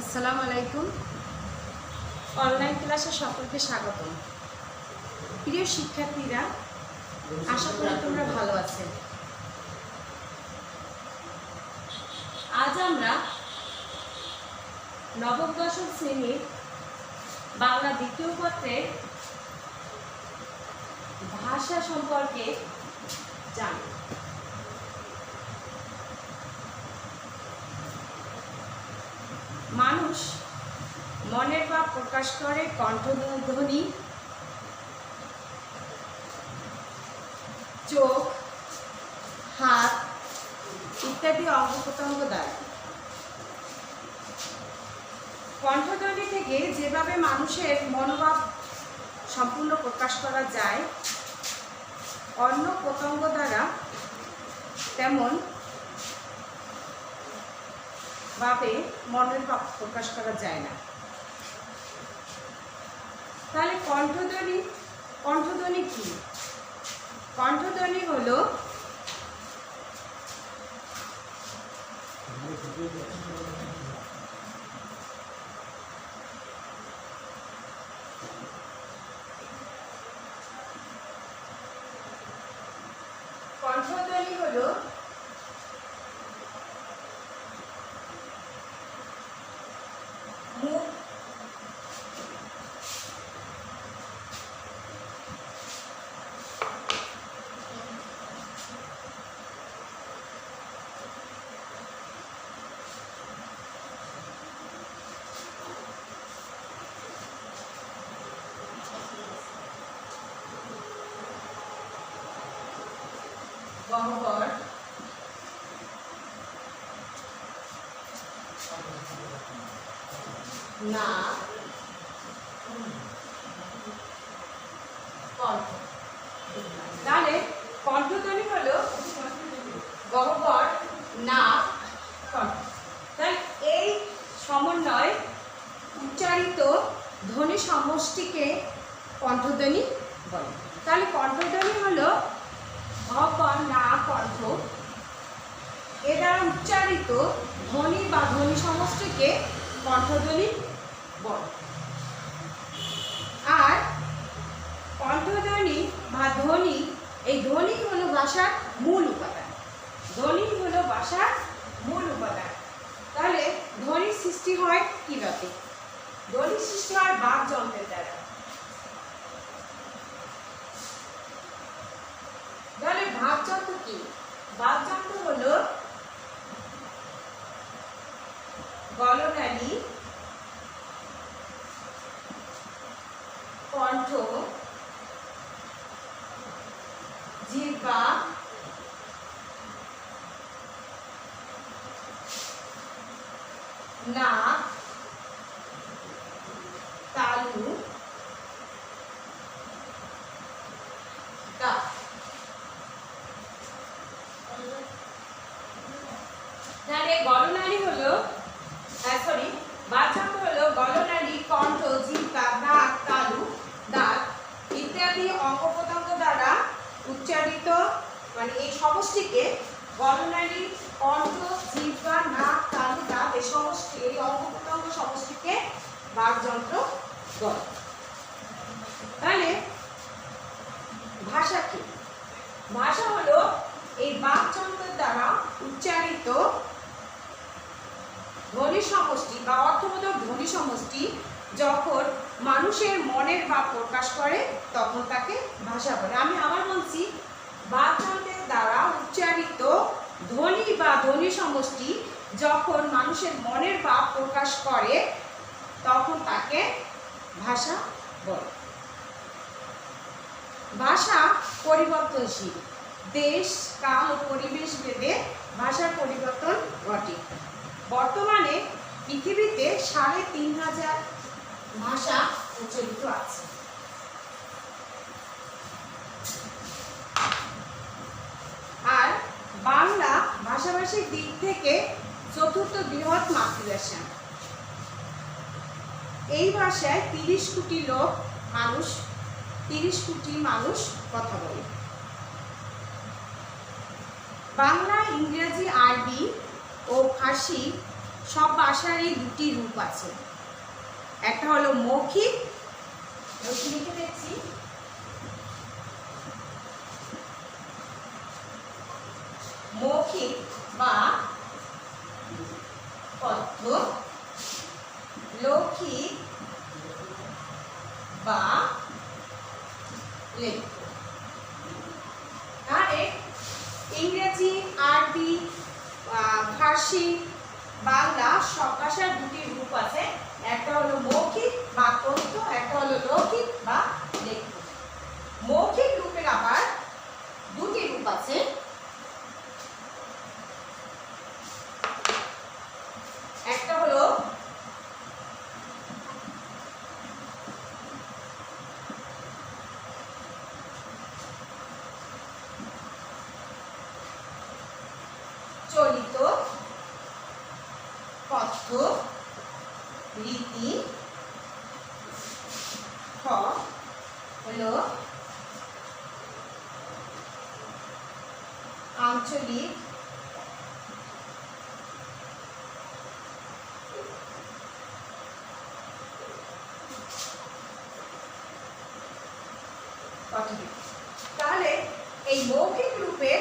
আসসালামু আলাইকুম। অনলাইন ক্লাসে সকলকে স্বাগতম। প্রিয় শিক্ষার্থীরা, আশা করি তোমরা ভালো আছেন। আজ আমরা নবম দশম শ্রেণীর বাংলা দ্বিতীয় পত্রের ভাষা সম্পর্কে জানব। মানুষ মনের ভাব প্রকাশ করে কণ্ঠধ্বনি, চোখ, হাত ইত্যাদি অঙ্গ প্রত্যঙ্গ দ্বারা। কণ্ঠধ্বনি থেকে যেভাবে মানুষের মনোভাব সম্পূর্ণ প্রকাশ করা যায় অন্য প্রত্যঙ্গ দ্বারা, তেমন ভাবে মনের ভাব প্রকাশ করা যায় না। তাহলে কণ্ঠধ্বনি কি? কণ্ঠধ্বনি হলো মুখ গহ্বর, নাক, কণ্ঠ। তাহলে কণ্ঠধ্বনি হলো গহ্বর, নাক, কণ্ঠ। তাই এই সমন্বয় উচ্চারিত ধ্বনি সমষ্টিকে কণ্ঠধ্বনি বলে। তাহলে কণ্ঠধ্বনি হলো গহ্বর, নাক, কণ্ঠ এ দ্বারা উচ্চারিত ধ্বনি বা ধ্বনি সমষ্টিকে কণ্ঠধ্বনি বলে। আর কণ্ঠধ্বনি বা ধ্বনি, এই ধ্বনি হলো ভাষার মূল উপাদান। ধ্বনি হলো ভাষার মূল উপাদান। তাহলে ধ্বনি সৃষ্টি হয় কিভাবে? ধ্বনি সৃষ্টি হয় বাকযন্ত্রের দ্বারা। তাহলে বাকযন্ত্র কি? বাকযন্ত্র হলো গলনালী, কণ্ঠ, জিহ্বা, নাক, তালু, দাঁত। তাহলে গলনালী হলো বাকযন্ত্র হলো গলনালী, কণ্ঠ, জিহ্বা, নাক, তালু, দাঁত ইত্যাদি অঙ্গ প্রত্যঙ্গ দ্বারা উচ্চারিত, মানে এই সমষ্টিকে গলনালী, কণ্ঠ, জিহ্বা, নাক, তালু, দাঁত এই সমষ্টি, এই অঙ্গ প্রত্যঙ্গ সমষ্টিকে বাকযন্ত্র বলে। তাহলে ভাষা কি? ভাষা হলো এই বাকযন্ত্রের দ্বারা উচ্চারিত ধ্বনি সমষ্টি বা অর্থবোধক ধ্বনি সমষ্টি যখন মানুষের মনের ভাব প্রকাশ করে তখন তাকে ভাষা বলে। আমি আবার বলছি, বাকযন্ত্রের দ্বারা উচ্চারিত ধ্বনি বা ধ্বনি সমষ্টি যখন মানুষের মনের ভাব প্রকাশ করে তখন তাকে ভাষা বলে। ভাষা পরিবর্তনশীল। দেশ, কাল ও পরিবেশ ভেদে ভাষার পরিবর্তন ঘটে। বর্তমানে পৃথিবীতে ৩,৫০০ ভাষা প্রচলিত আছে। আর বাংলা ভাষাভাষিক দিক থেকে চতুর্থ বৃহৎ মাতৃভাষা। এই ভাষায় ৩০ কোটি মানুষ কথা বলে। বাংলা, ইংরেজি, আরবি ও ফার্সি সব ভাষারই দুটি রূপ আছে, একটা হলো মৌখিক, লিখে দিচ্ছি, মৌখিক বা কথ্য, লৌকিক বা লিখিত। তাহলে ইংরেজি, আরবি, ফার্সি, বাংলা সব ভাষার দুটি রূপ আছে, একটা হলো মৌখিক বা কথ্য, একটা হলো লৌকিক বা লিখিত। মৌখিক রূপের আবার দুটি রূপ আছে, একটা হলো চলিত, কথ্য, রীতি, হলো আঞ্চলিক, তাহলে এই মৌখিক রূপের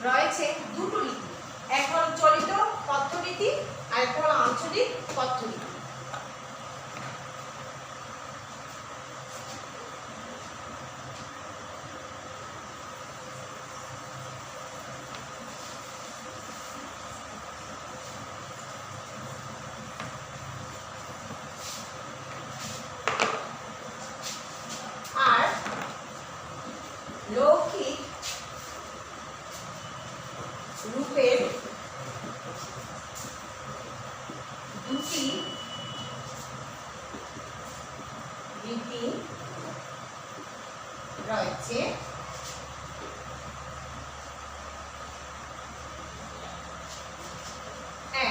রয়েছে দুটো রীতি, এক হল চলিত কথ্য রীতি আর এক হল আঞ্চলিক কথ্য রীতি। আর লৌকিক রূপের দুটি রীতি রয়েছে,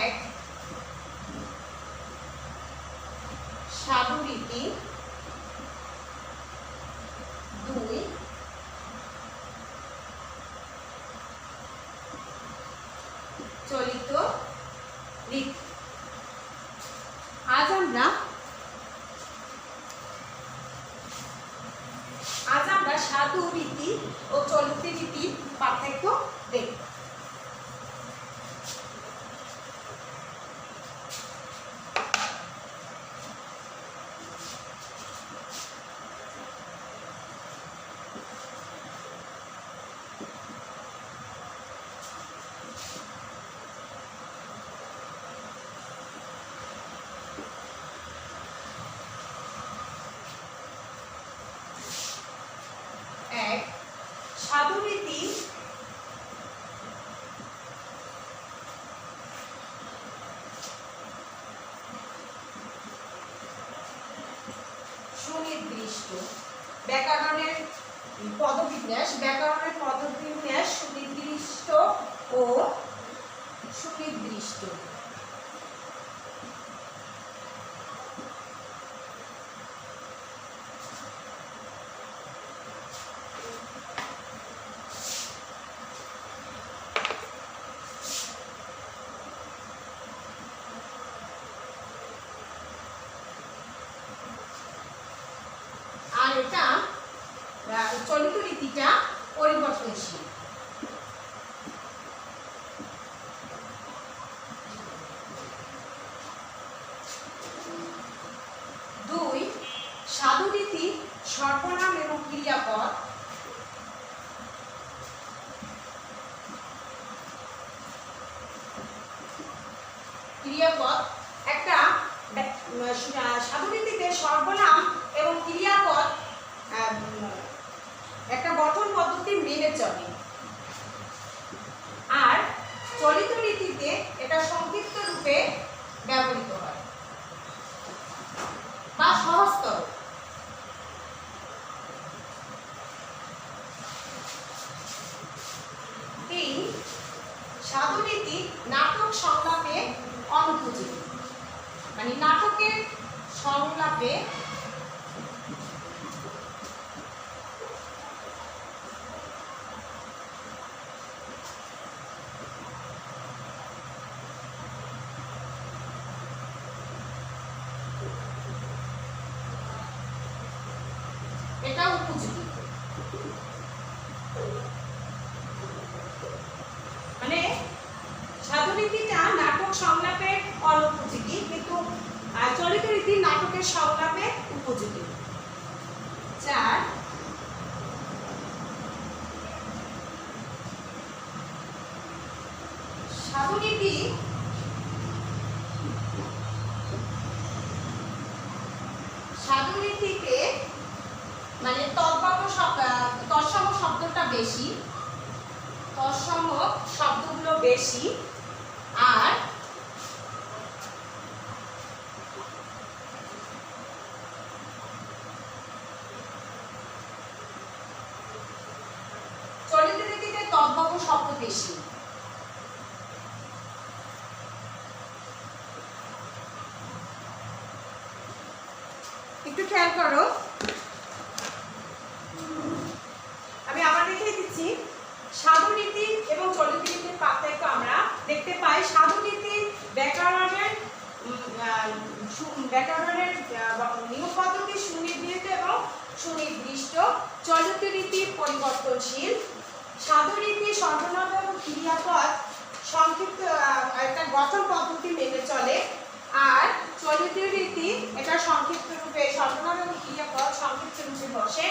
এক সাধু রীতি, দুই চলিত রীতি। আজ আমরা সাধু রীতি ও চলিত রীতির পার্থক্য দেখব। এক সাধু রীতি সুনির্দিষ্ট ব্যাকরণের পদবিন্যাস, সুনির্দিষ্ট ও সুনির্দিষ্ট। আর এটা চলিত রীতিটা পরিবর্তনশীল। দুই সাধু রীতি সর্বনাম এবং ক্রিয়াপদ, একটা সাধু রীতিতে সর্বনাম এবং ক্রিয়াপদ একটা গঠন পদ্ধতি মেনে চলে, আর চলিত রীতিতে এটা সংক্ষিপ্ত রূপে ব্যবহৃত হয় বা সহজতর। তিন সাধু রীতি নাটক সংলাপে অনুপযোগী, মানে নাটকের সংলাপে চলিতরীতি নাটকের সংলাপে উপযোগী। 4 সাধুনীতি সাধুনীতিতে মানে তৎসম শব্দটা বেশি, তৎসম শব্দগুলো বেশি, আর চলিতরীতিতে তদ্ভব শব্দ বেশি। একটু খেয়াল করো, আমি আবার দেখিয়ে দিচ্ছি। সাধুনীতি এবং চলিতরীতির পার্থক্য আমরা দেখতে পাই। সাধুনীতি ব্যাকরণের নিয়ম পদ্ধতি সুনির্দিষ্ট এবং সুনির্দিষ্ট, চলিতরীতি পরিবর্তনশীল। সাধুনীতি সর্বনাম এবং ক্রিয়াপদ সংক্ষিপ্ত একটা গঠন পদ্ধতি মেনে চলে, আর চলিতরীতি এটা সংক্ষিপ্ত রূপে সর্বনাম এবং ক্রিয়াপদ সংক্ষিপ্ত রূপে বসে।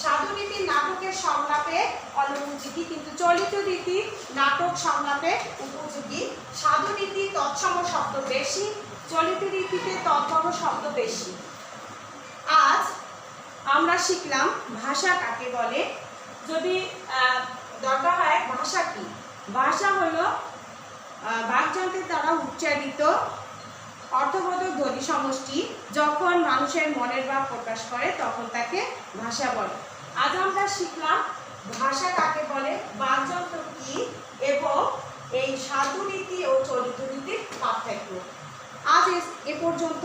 সাধুনীতি নাটকের সংলাপে অনুপযোগী, কিন্তু চলিতরীতি নাটক সংলাপে উপযোগী। সাধুনীতি তৎসম শব্দ বেশি, চলিতরীতিতে তদ্ভব শব্দ বেশি। আজ আমরা শিখলাম ভাষা কাকে বলে। যদি দরকার হয় ভাষা কি, ভাষা হলো বাকযন্ত্রের দ্বারা উচ্চারিত অর্থবোধক ধ্বনি সমষ্টি, যখন মানুষের মনের ভাব প্রকাশ করে তখন তাকে ভাষা বলে। আজ আমরা শিখলাম ভাষা কাকে বলে, বাকযন্ত্র কি, এবং এই সাধুনীতি ও চলিতরীতির পার্থক্য। আজ এ পর্যন্ত।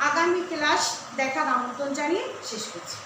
আগামী ক্লাস দেখার আমন্ত্রণ জানিয়ে শেষ করছি।